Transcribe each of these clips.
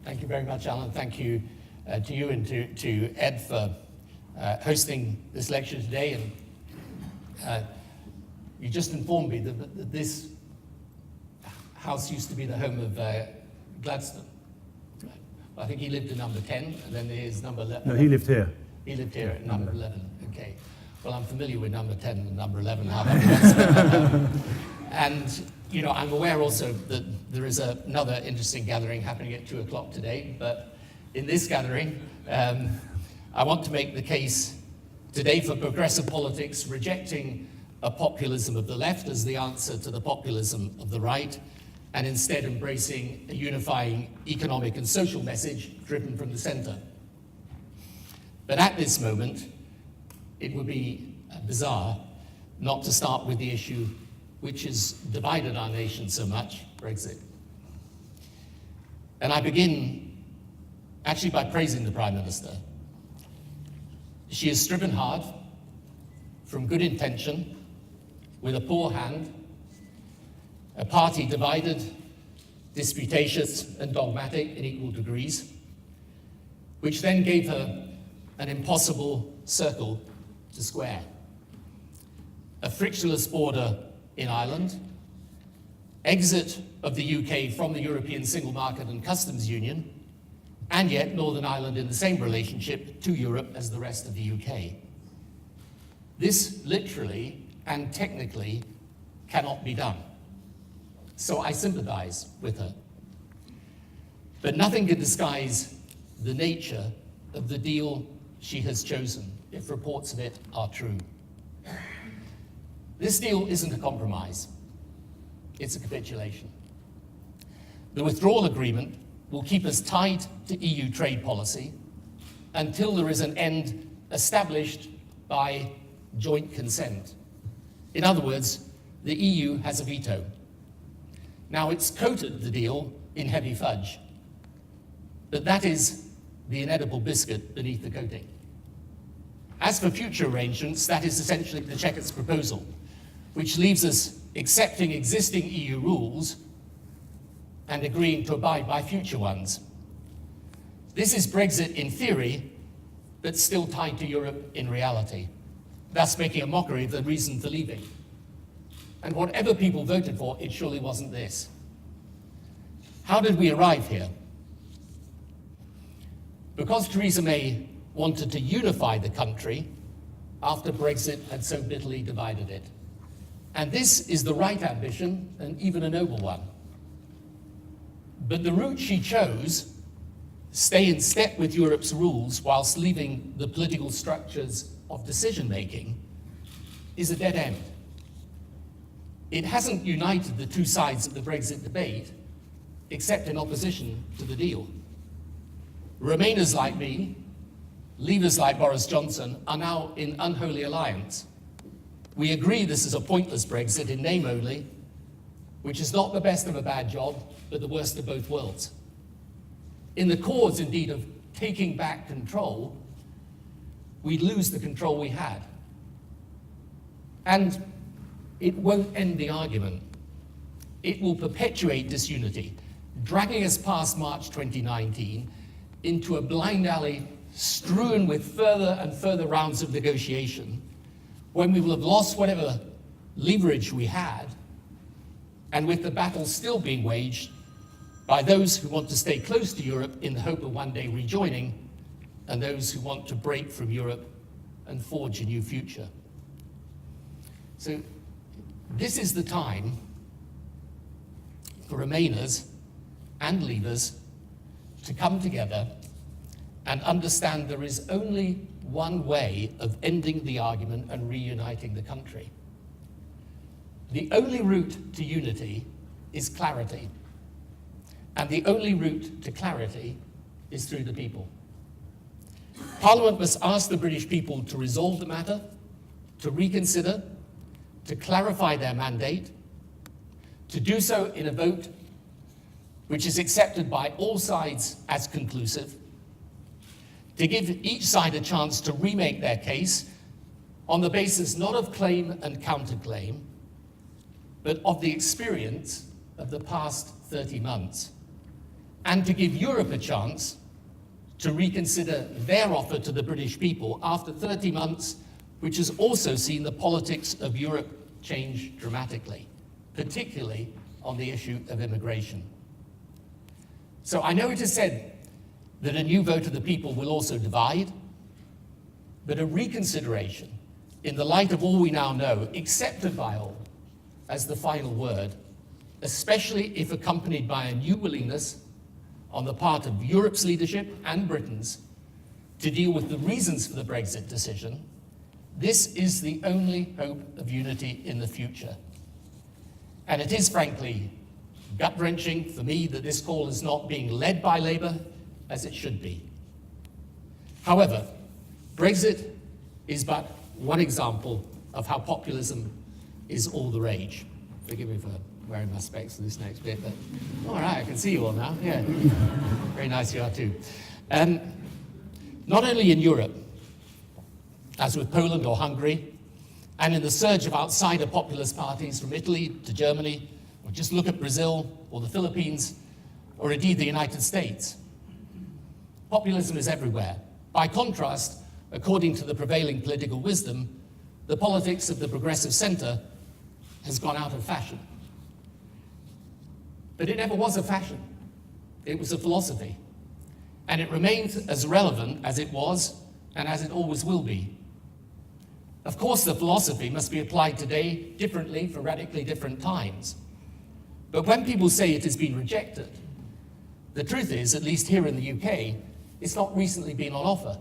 Thank you very much, Alan. Thank you to you and to Ed for hosting this lecture today. And you just informed me that this house used to be the home of Gladstone. I think he lived in number 10, and then there's number 11. No, he lived here. He lived here at number 11. Okay. Well, I'm familiar with number 10 and number 11. And, you know, I'm aware also that there is another interesting gathering happening at 2 o'clock today. But in this gathering, I want to make the case today for progressive politics, rejecting a populism of the left as the answer to the populism of the right, and instead embracing a unifying economic and social message driven from the center. But at this moment, it would be bizarre not to start with the issue which has divided our nation so much, Brexit. And I begin actually by praising the Prime Minister. She has striven hard from good intention with a poor hand, a party divided, disputatious and dogmatic in equal degrees, which then gave her an impossible circle to square. A frictionless border in Ireland, exit of the UK from the European Single Market and Customs Union, and yet Northern Ireland in the same relationship to Europe as the rest of the UK. This literally and technically cannot be done. So I sympathize with her. But nothing can disguise the nature of the deal she has chosen, if reports of it are true. This deal isn't a compromise, it's a capitulation. The withdrawal agreement will keep us tied to EU trade policy until there is an end established by joint consent. In other words, the EU has a veto. Now, it's coated the deal in heavy fudge, but that is the inedible biscuit beneath the coating. As for future arrangements, that is essentially the Chequers proposal, which leaves us accepting existing EU rules and agreeing to abide by future ones. This is Brexit in theory, but still tied to Europe in reality, thus making a mockery of the reason for leaving. And whatever people voted for, it surely wasn't this. How did we arrive here? Because Theresa May wanted to unify the country after Brexit had so bitterly divided it. And this is the right ambition, and even a noble one. But the route she chose, stay in step with Europe's rules whilst leaving the political structures of decision-making, is a dead end. It hasn't united the two sides of the Brexit debate, except in opposition to the deal. Remainers like me, leavers like Boris Johnson, are now in unholy alliance. We agree this is a pointless Brexit in name only, which is not the best of a bad job, but the worst of both worlds. In the cause, indeed, of taking back control, we lose the control we had. And it won't end the argument. It will perpetuate disunity, dragging us past March 2019 into a blind alley strewn with further and further rounds of negotiation, when we will have lost whatever leverage we had, and with the battle still being waged by those who want to stay close to Europe in the hope of one day rejoining, and those who want to break from Europe and forge a new future. So this is the time for Remainers and Leavers to come together and understand there is only one way of ending the argument and reuniting the country. The only route to unity is clarity. And the only route to clarity is through the people. Parliament must ask the British people to resolve the matter, to reconsider, to clarify their mandate, to do so in a vote which is accepted by all sides as conclusive, to give each side a chance to remake their case on the basis not of claim and counterclaim, but of the experience of the past 30 months, and to give Europe a chance to reconsider their offer to the British people after 30 months, which has also seen the politics of Europe change dramatically, particularly on the issue of immigration. So I know it is said that a new vote of the people will also divide, but a reconsideration, in the light of all we now know, accepted by all as the final word, especially if accompanied by a new willingness on the part of Europe's leadership and Britain's to deal with the reasons for the Brexit decision, this is the only hope of unity in the future. And it is, frankly, gut-wrenching for me that this call is not being led by Labour as it should be. However, Brexit is but one example of how populism is all the rage. Forgive me for wearing my specs for this next bit, but all right, I can see you all now. Yeah, very nice you are too. Not only in Europe, as with Poland or Hungary, and in the surge of outsider populist parties from Italy to Germany, or just look at Brazil or the Philippines, or indeed the United States. Populism is everywhere. By contrast, according to the prevailing political wisdom, the politics of the progressive centre has gone out of fashion. But it never was a fashion. It was a philosophy. And it remains as relevant as it was and as it always will be. Of course, the philosophy must be applied today differently for radically different times. But when people say it has been rejected, the truth is, at least here in the UK, it's not recently been on offer.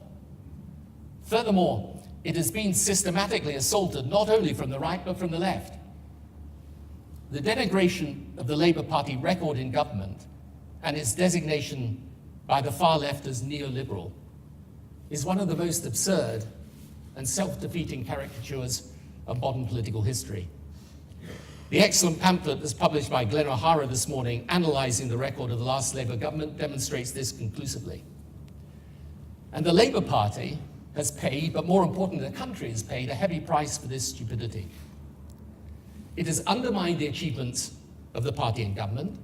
Furthermore, it has been systematically assaulted not only from the right but from the left. The denigration of the Labour Party record in government and its designation by the far left as neoliberal is one of the most absurd and self-defeating caricatures of modern political history. The excellent pamphlet that's published by Glenn O'Hara this morning, analysing the record of the last Labour government, demonstrates this conclusively. And the Labour Party has paid, but more importantly, the country has paid a heavy price for this stupidity. It has undermined the achievements of the party in government.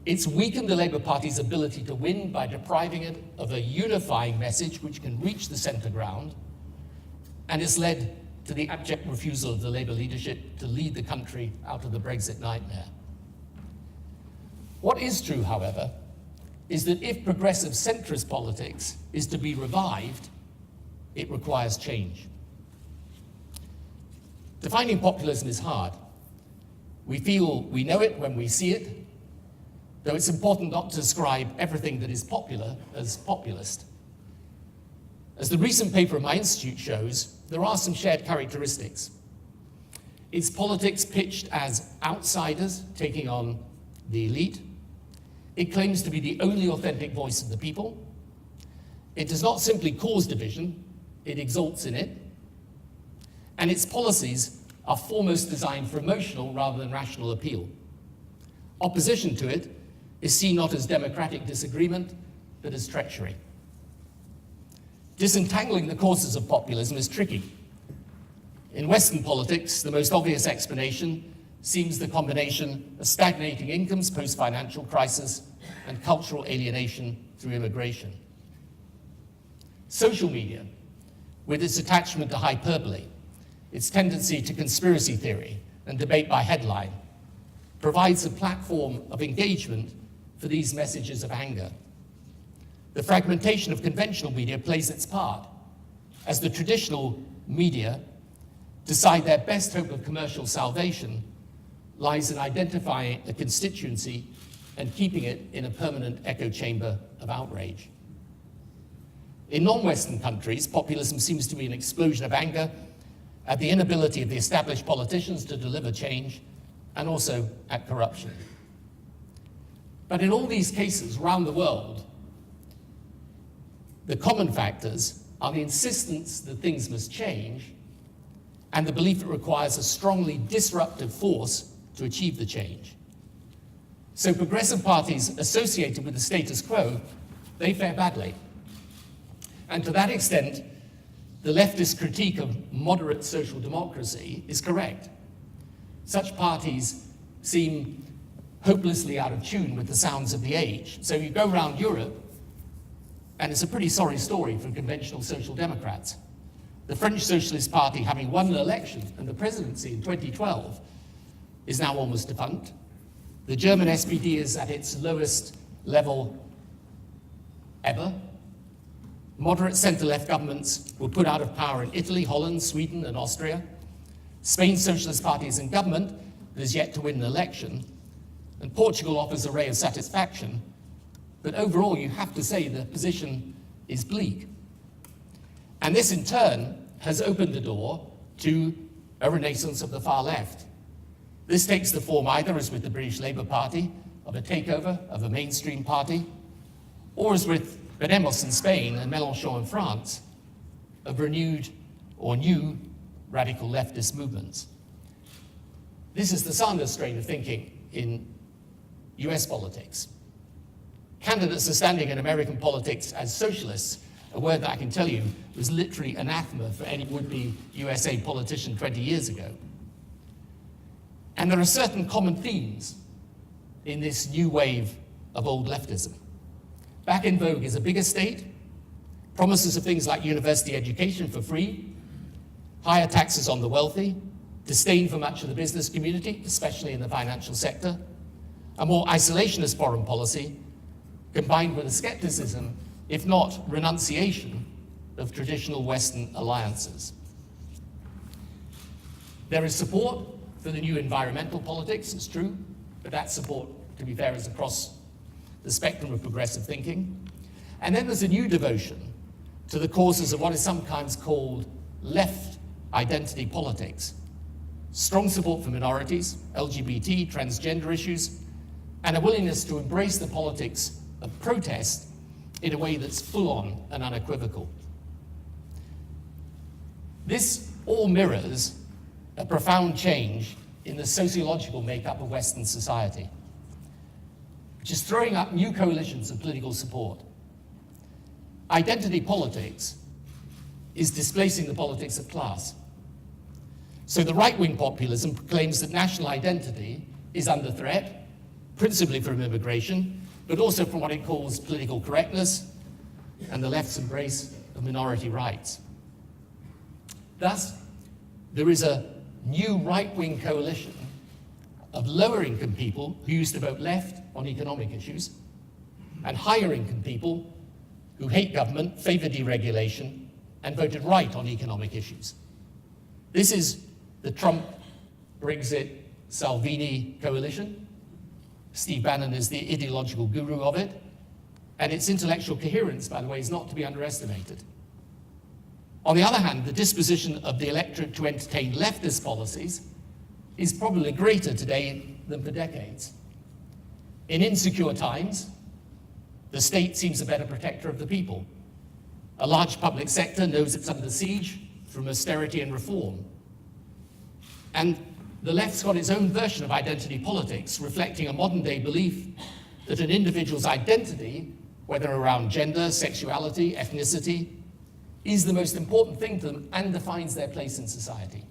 It's weakened the Labour Party's ability to win by depriving it of a unifying message which can reach the centre ground, and it's led to the abject refusal of the Labour leadership to lead the country out of the Brexit nightmare. What is true, however, is that if progressive centrist politics is to be revived, it requires change. Defining populism is hard. We feel we know it when we see it, though it's important not to describe everything that is popular as populist. As the recent paper of my institute shows, there are some shared characteristics. It's politics pitched as outsiders taking on the elite. It claims to be the only authentic voice of the people. It does not simply cause division, it exalts in it. And its policies are foremost designed for emotional rather than rational appeal. Opposition to it is seen not as democratic disagreement, but as treachery. Disentangling the causes of populism is tricky. In Western politics, the most obvious explanation seems the combination of stagnating incomes post-financial crisis and cultural alienation through immigration. Social media, with its attachment to hyperbole, its tendency to conspiracy theory and debate by headline, provides a platform of engagement for these messages of anger. The fragmentation of conventional media plays its part, as the traditional media decide their best hope of commercial salvation lies in identifying a constituency and keeping it in a permanent echo chamber of outrage. In non-Western countries, populism seems to be an explosion of anger at the inability of the established politicians to deliver change, and also at corruption. But in all these cases around the world, the common factors are the insistence that things must change and the belief it requires a strongly disruptive force to achieve the change. So progressive parties associated with the status quo, they fare badly. And to that extent, the leftist critique of moderate social democracy is correct. Such parties seem hopelessly out of tune with the sounds of the age. So you go around Europe, and it's a pretty sorry story for conventional social democrats. The French Socialist Party, having won an election and the presidency in 2012, is now almost defunct. The German SPD is at its lowest level ever. Moderate centre-left governments were put out of power in Italy, Holland, Sweden, and Austria. Spain's Socialist Party is in government, but has yet to win an election. And Portugal offers a ray of satisfaction, but overall you have to say the position is bleak. And this in turn has opened the door to a renaissance of the far left. This takes the form either, as with the British Labour Party, of a takeover of a mainstream party, or as with Podemos in Spain and Mélenchon in France, of renewed or new radical leftist movements. This is the Sanders strain of thinking in US politics. Candidates are standing in American politics as socialists, a word that I can tell you was literally anathema for any would-be USA politician 20 years ago. And there are certain common themes in this new wave of old leftism. Back in vogue is a bigger state, promises of things like university education for free, higher taxes on the wealthy, disdain for much of the business community, especially in the financial sector, a more isolationist foreign policy, combined with a skepticism, if not renunciation, of traditional Western alliances. There is support for the new environmental politics, it's true, but that support, to be fair, is across the spectrum of progressive thinking. And then there's a new devotion to the causes of what is sometimes called left identity politics. Strong support for minorities, LGBT, transgender issues, and a willingness to embrace the politics of protest in a way that's full-on and unequivocal. This all mirrors a profound change in the sociological makeup of Western society, which is throwing up new coalitions of political support. Identity politics is displacing the politics of class. So the right-wing populism proclaims that national identity is under threat, principally from immigration, but also from what it calls political correctness and the left's embrace of minority rights. Thus, there is a new right-wing coalition of lower-income people who used to vote left on economic issues and higher-income people who hate government, favor deregulation, and voted right on economic issues. This is the Trump, Brexit, Salvini coalition. Steve Bannon is the ideological guru of it, and its intellectual coherence, by the way, is not to be underestimated. On the other hand, the disposition of the electorate to entertain leftist policies is probably greater today than for decades. In insecure times, the state seems a better protector of the people. A large public sector knows it's under siege from austerity and reform. And the left's got its own version of identity politics, reflecting a modern-day belief that an individual's identity, whether around gender, sexuality, ethnicity, is the most important thing to them and defines their place in society.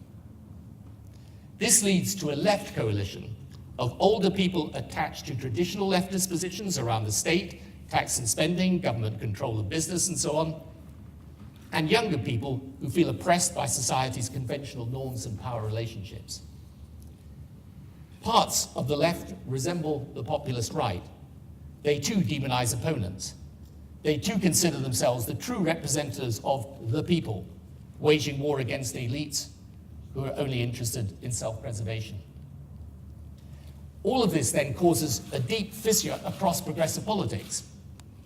This leads to a left coalition of older people attached to traditional leftist positions around the state, tax and spending, government control of business, and so on, and younger people who feel oppressed by society's conventional norms and power relationships. Parts of the left resemble the populist right. They too demonize opponents. They too consider themselves the true representatives of the people, waging war against elites who are only interested in self-preservation. All of this then causes a deep fissure across progressive politics,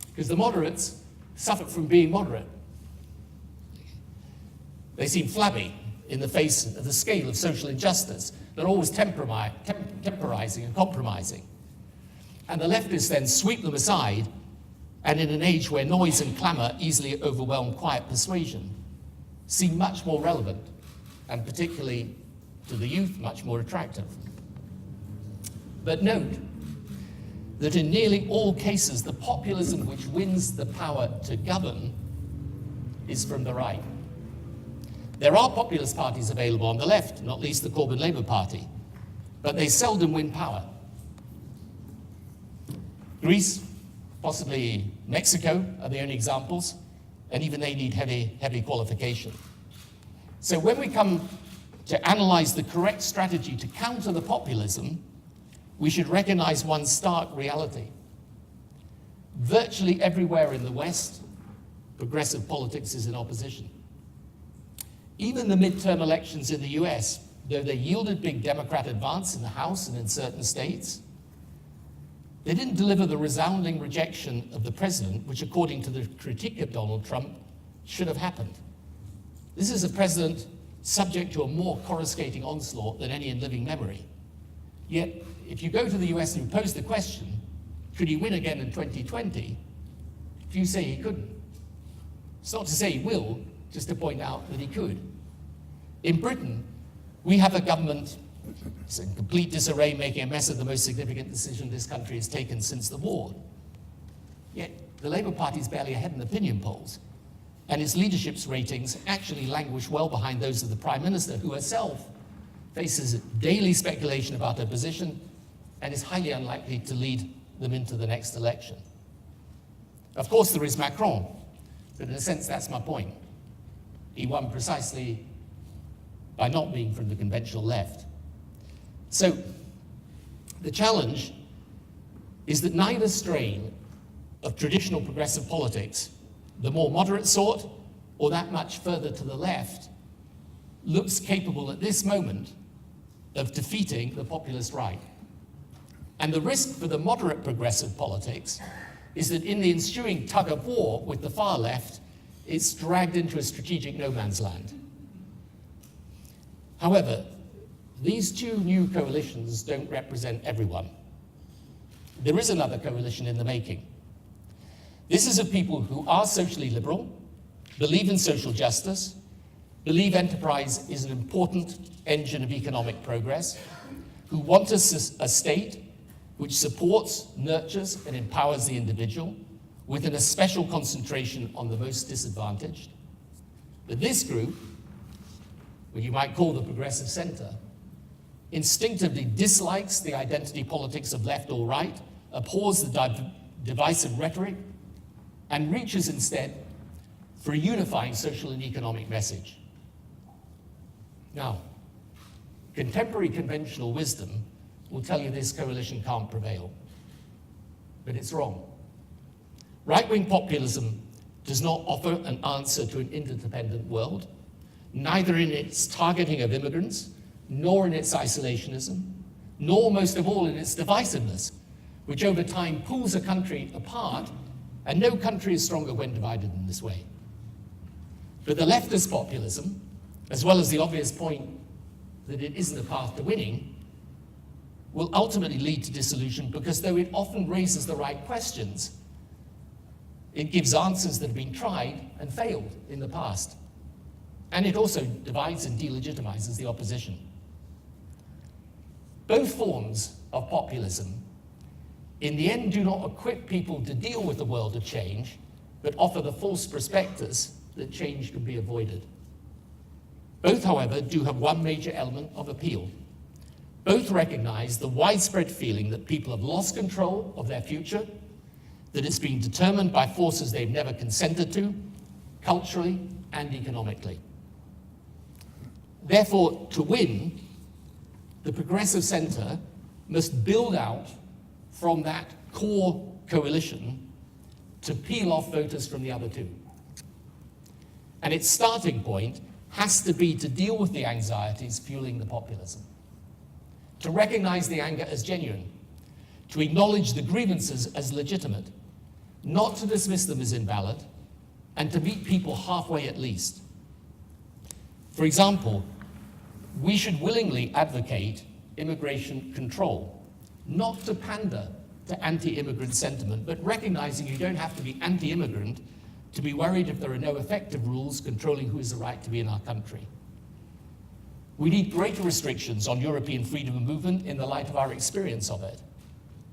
because the moderates suffer from being moderate. They seem flabby in the face of the scale of social injustice. They're always temporizing and compromising. And the leftists then sweep them aside, and in an age where noise and clamor easily overwhelm quiet persuasion, seem much more relevant, and particularly to the youth, much more attractive. But note that in nearly all cases, the populism which wins the power to govern is from the right. There are populist parties available on the left, not least the Corbyn Labour Party, but they seldom win power. Greece, possibly Mexico are the only examples, and even they need heavy qualification. So when we come to analyze the correct strategy to counter the populism, we should recognize one stark reality. Virtually everywhere in the West, progressive politics is in opposition. Even the midterm elections in the US, though they yielded big Democrat advance in the House and in certain states, they didn't deliver the resounding rejection of the president, which according to the critique of Donald Trump, should have happened. This is a president subject to a more coruscating onslaught than any in living memory. Yet, if you go to the US and you pose the question, could he win again in 2020? Few say he couldn't. It's not to say he will, just to point out that he could. In Britain, we have a government that's in complete disarray, making a mess of the most significant decision this country has taken since the war. Yet, the Labour Party is barely ahead in opinion polls, and its leadership's ratings actually languish well behind those of the Prime Minister, who herself faces daily speculation about her position and is highly unlikely to lead them into the next election. Of course, there is Macron, but in a sense, that's my point. He won precisely by not being from the conventional left. So, the challenge is that neither strain of traditional progressive politics, the more moderate sort, or that much further to the left, looks capable at this moment of defeating the populist right. And the risk for the moderate progressive politics is that in the ensuing tug of war with the far left, it's dragged into a strategic no man's land. However, these two new coalitions don't represent everyone. There is another coalition in the making. This is of people who are socially liberal, believe in social justice, believe enterprise is an important engine of economic progress, who want a state which supports, nurtures, and empowers the individual, with a special concentration on the most disadvantaged. But this group, what you might call the progressive center, instinctively dislikes the identity politics of left or right, abhors the divisive rhetoric, and reaches instead for a unifying social and economic message. Now, contemporary conventional wisdom will tell you this coalition can't prevail, but it's wrong. Right-wing populism does not offer an answer to an interdependent world, neither in its targeting of immigrants, nor in its isolationism, nor most of all in its divisiveness, which over time pulls a country apart, and no country is stronger when divided in this way. But the leftist populism, as well as the obvious point that it isn't a path to winning, will ultimately lead to dissolution because though it often raises the right questions, it gives answers that have been tried and failed in the past. And it also divides and delegitimizes the opposition. Both forms of populism, in the end, do not equip people to deal with the world of change, but offer the false prospectus that change can be avoided. Both, however, do have one major element of appeal. Both recognize the widespread feeling that people have lost control of their future, that it's been determined by forces they've never consented to, culturally and economically. Therefore, to win, the progressive center must build out from that core coalition to peel off voters from the other two. And its starting point has to be to deal with the anxieties fueling the populism, to recognize the anger as genuine, to acknowledge the grievances as legitimate, not to dismiss them as invalid, and to meet people halfway at least. For example, we should willingly advocate immigration control, not to pander to anti-immigrant sentiment, but recognizing you don't have to be anti-immigrant to be worried if there are no effective rules controlling who has the right to be in our country. We need greater restrictions on European freedom of movement in the light of our experience of it,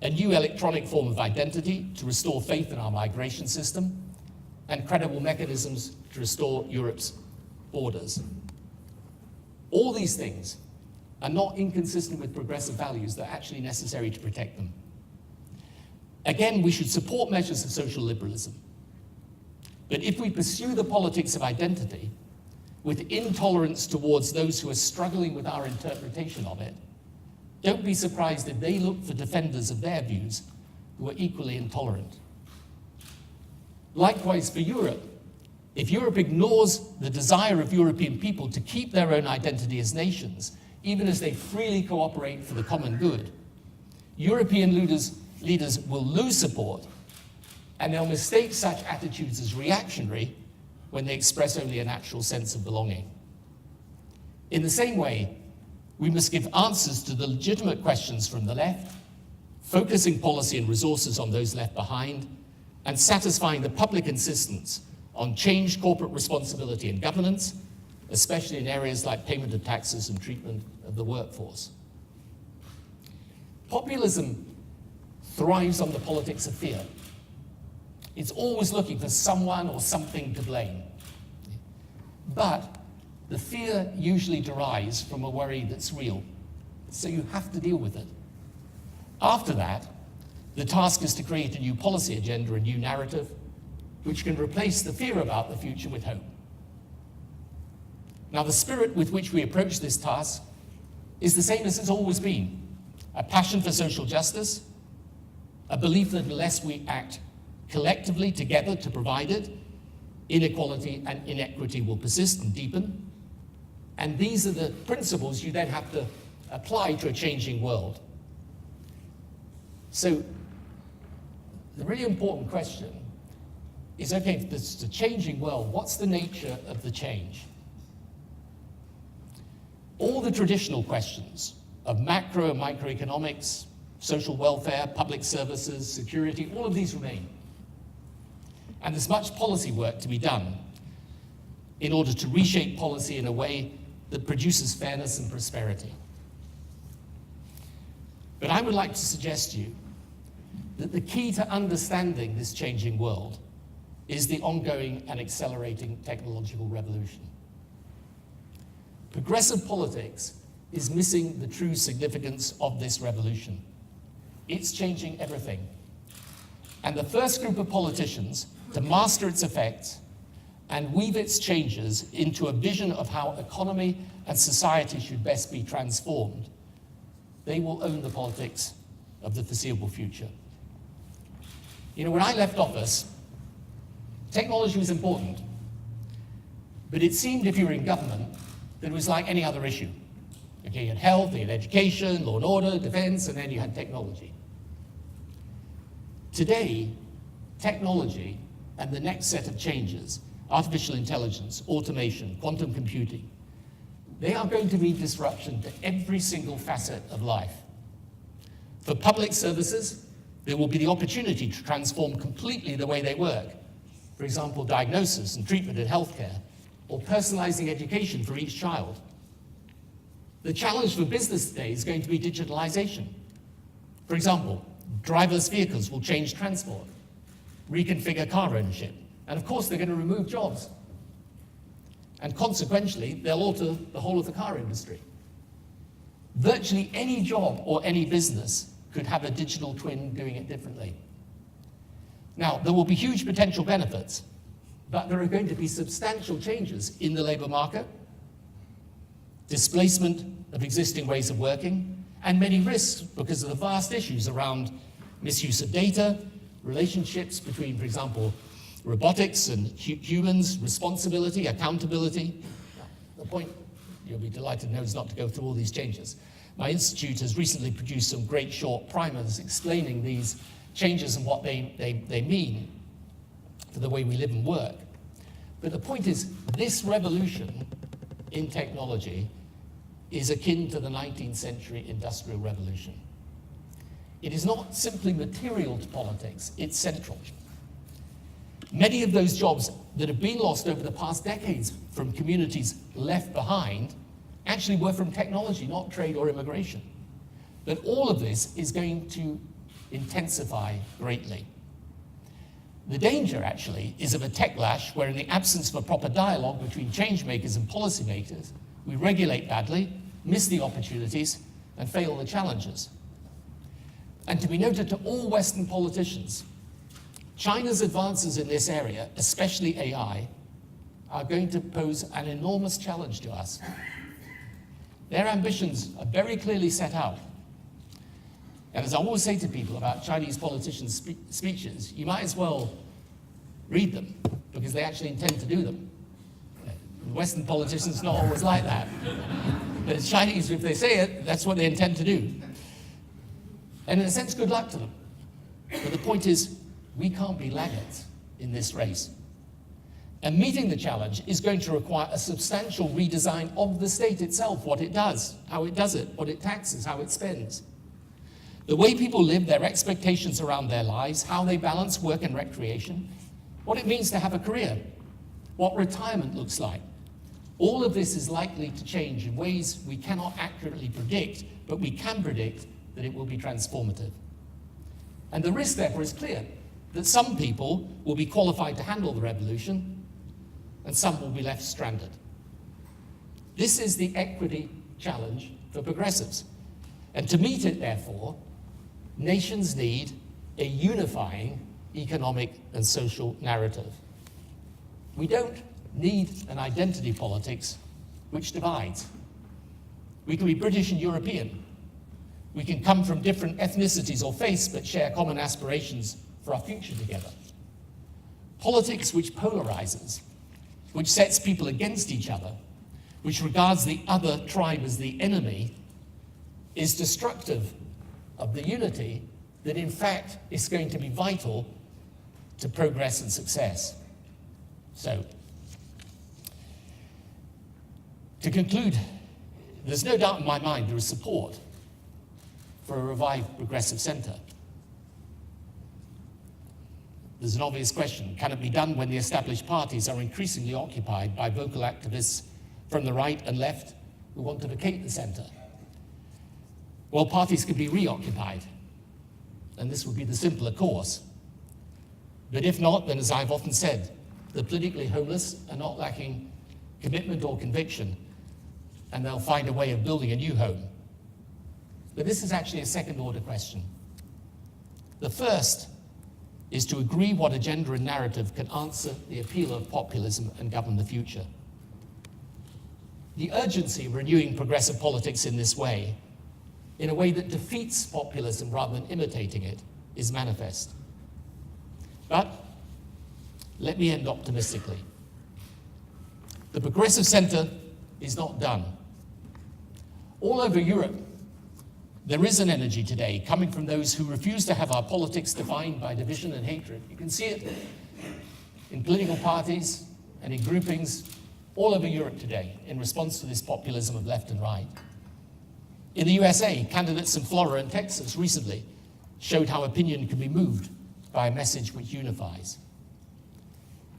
a new electronic form of identity to restore faith in our migration system, and credible mechanisms to restore Europe's borders. All these things are not inconsistent with progressive values that are actually necessary to protect them. Again, we should support measures of social liberalism. But if we pursue the politics of identity with intolerance towards those who are struggling with our interpretation of it, don't be surprised if they look for defenders of their views who are equally intolerant. Likewise for Europe, if Europe ignores the desire of European people to keep their own identity as nations, even as they freely cooperate for the common good, European leaders will lose support, and they'll mistake such attitudes as reactionary when they express only a natural sense of belonging. In the same way, we must give answers to the legitimate questions from the left, focusing policy and resources on those left behind, and satisfying the public insistence on changed corporate responsibility and governance, especially in areas like payment of taxes and treatment of the workforce. Populism thrives on the politics of fear. It's always looking for someone or something to blame. But the fear usually derives from a worry that's real, so you have to deal with it. After that, the task is to create a new policy agenda, a new narrative, which can replace the fear about the future with hope. Now, the spirit with which we approach this task is the same as it's always been: a passion for social justice, a belief that unless we act collectively together to provide it, inequality and inequity will persist and deepen. And these are the principles you then have to apply to a changing world. So the really important question is, okay, if this is a changing world, what's the nature of the change? All the traditional questions of macro and microeconomics, social welfare, public services, security, all of these remain. And there's much policy work to be done in order to reshape policy in a way that produces fairness and prosperity. But I would like to suggest to you that the key to understanding this changing world is the ongoing and accelerating technological revolution. Progressive politics is missing the true significance of this revolution. It's changing everything. And the first group of politicians to master its effects and weave its changes into a vision of how economy and society should best be transformed, they will own the politics of the foreseeable future. You know, when I left office, technology was important, but it seemed if you were in government that it was like any other issue. Okay, you had health, you had education, law and order, defense, and then you had technology. Today, technology and the next set of changes, artificial intelligence, automation, quantum computing, they are going to mean disruption to every single facet of life. For public services, there will be the opportunity to transform completely the way they work. For example, diagnosis and treatment in healthcare, or personalizing education for each child. The challenge for business today is going to be digitalization. For example, driverless vehicles will change transport, reconfigure car ownership, and of course they're going to remove jobs. And consequently, they'll alter the whole of the car industry. Virtually any job or any business could have a digital twin doing it differently. Now, there will be huge potential benefits, but there are going to be substantial changes in the labor market, displacement of existing ways of working, and many risks because of the vast issues around misuse of data, relationships between, for example, robotics and humans, responsibility, accountability. The point, you'll be delighted to know, is not to go through all these changes. My institute has recently produced some great short primers explaining these changes and what they mean for the way we live and work. But the point is, this revolution in technology is akin to the 19th century industrial revolution. It is not simply material to politics, it's central. Many of those jobs that have been lost over the past decades from communities left behind actually were from technology, not trade or immigration. But all of this is going to intensify greatly. The danger, actually, is of a techlash where, in the absence of a proper dialogue between change makers and policymakers, we regulate badly, miss the opportunities, and fail the challenges. And to be noted to all Western politicians, China's advances in this area, especially AI, are going to pose an enormous challenge to us. Their ambitions are very clearly set out. And as I always say to people about Chinese politicians' speeches, you might as well read them, because they actually intend to do them. Western politicians not always like that. But as Chinese, if they say it, that's what they intend to do. And in a sense, good luck to them. But the point is, we can't be laggards in this race. And meeting the challenge is going to require a substantial redesign of the state itself, what it does, how it does it, what it taxes, how it spends. The way people live, their expectations around their lives, how they balance work and recreation, what it means to have a career, what retirement looks like. All of this is likely to change in ways we cannot accurately predict, but we can predict that it will be transformative. And the risk, therefore, is clear, that some people will be qualified to handle the revolution, and some will be left stranded. This is the equity challenge for progressives. And to meet it, therefore, nations need a unifying economic and social narrative. We don't need an identity politics which divides. We can be British and European. We can come from different ethnicities or faiths but share common aspirations for our future together. Politics which polarizes, which sets people against each other, which regards the other tribe as the enemy, is destructive of the unity that in fact is going to be vital to progress and success. So, to conclude, there's no doubt in my mind there is support for a revived progressive centre. There's an obvious question: can it be done when the established parties are increasingly occupied by vocal activists from the right and left who want to vacate the centre? Well, parties could be reoccupied, and this would be the simpler course. But if not, then as I've often said, the politically homeless are not lacking commitment or conviction, and they'll find a way of building a new home. But this is actually a second-order question. The first is to agree what agenda and narrative can answer the appeal of populism and govern the future. The urgency of renewing progressive politics in this way, in a way that defeats populism rather than imitating it, is manifest. But let me end optimistically. The progressive centre is not done. All over Europe, there is an energy today coming from those who refuse to have our politics defined by division and hatred. You can see it in political parties and in groupings all over Europe today in response to this populism of left and right. In the USA, candidates in Florida and Texas recently showed how opinion can be moved by a message which unifies.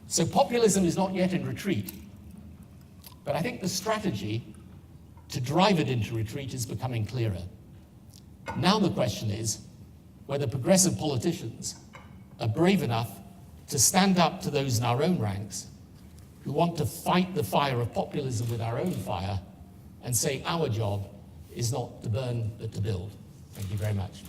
So populism is not yet in retreat, but I think the strategy to drive it into retreat is becoming clearer. Now the question is whether progressive politicians are brave enough to stand up to those in our own ranks who want to fight the fire of populism with our own fire and say our job is not to burn but to build. Thank you very much.